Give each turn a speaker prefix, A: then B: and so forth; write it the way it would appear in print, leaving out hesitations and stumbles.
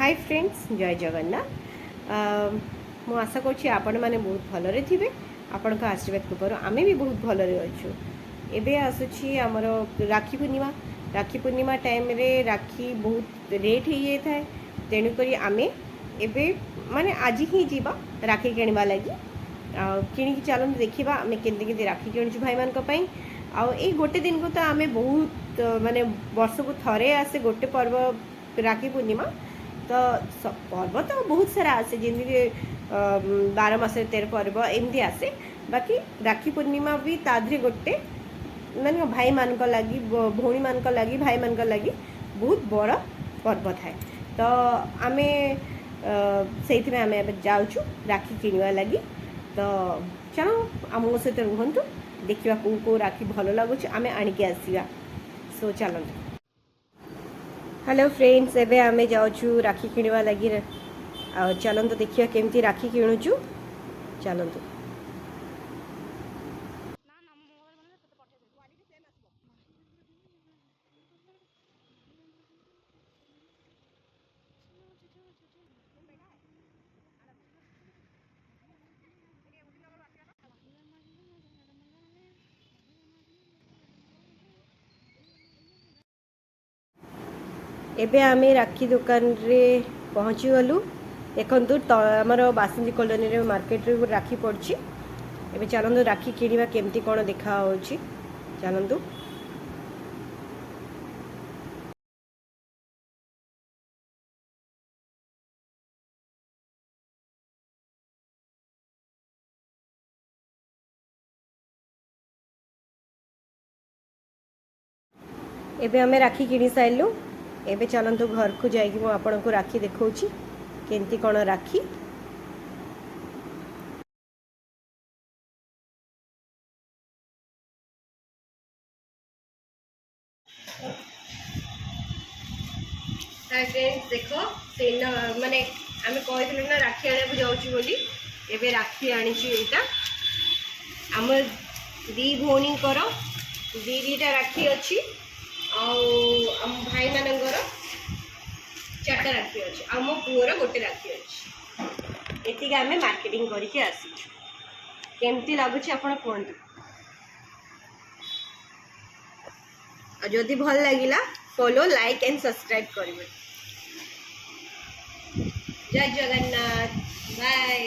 A: Hi friends जय जगन्नाथ मु आशा करुँची आपण मैंने बहुत भलरे थे आपण आशीर्वाद कृपा आम भी बहुत भलरे अच्छु एबे आसुची आमर राखी पूर्णिमा टाइम रे राखी बहुत रेट हो जाए तेणुक आम एबे माने आज ही जीवा राखी किणवा लगी कि चलते देखा आम के राखी किणुचु भाई मान आउ ए गोटे दिन को तो आम बहुत माने वर्ष को थरे आसे गोटे पर्व राखी पूर्णिमा तो पर्व तो बहुत सारा आसे जमी 12 मास 13 पर्व एमती आसे बाकी राखी पूर्णिमा भी ताधे गोटे माने भाई मान लगी भौणी मान लगी भाई मान लगी बहुत बड़ पर्व थाए तो आम से आम जाऊँ राखी किणवा लगी तो चलो आम सहित रुहतु देखा कौ राखी भल लगुच आम आणिकी आसवा सो चलते हेलो फ्रेंड्स एबे आमे जाऊँ राखी किणवा लगी चलते देखिए केमती राखी किणुचु चलते एबे आमे राखी दुकान रे पहुँची गलु देखु आमर बासंती कॉलोनी रे मार्केट रे राखी पड़ी एबे चलतु राखी किणवा केमती कौन देखा चलतु एबे आमे राखी किणी साइलु एबे चलतु घर को जाइए मुझे आपन को राखी देखा केमती कौन राखी देख से माने आम कही ना राखी आने को जाऊँ बोली एबे राखी आनी आम दी भौणी दीटा राखी अच्छी आम भाई मानकर 4टा राखी अच्छी आ मो पुअर गोटे राखी अच्छी एति आम मार्केटिंग करके आसी केमती लगुच आप कहतु जदि भल लगिला फॉलो लाइक एंड सब्सक्राइब करेंगे जय जगन्नाथ बाय।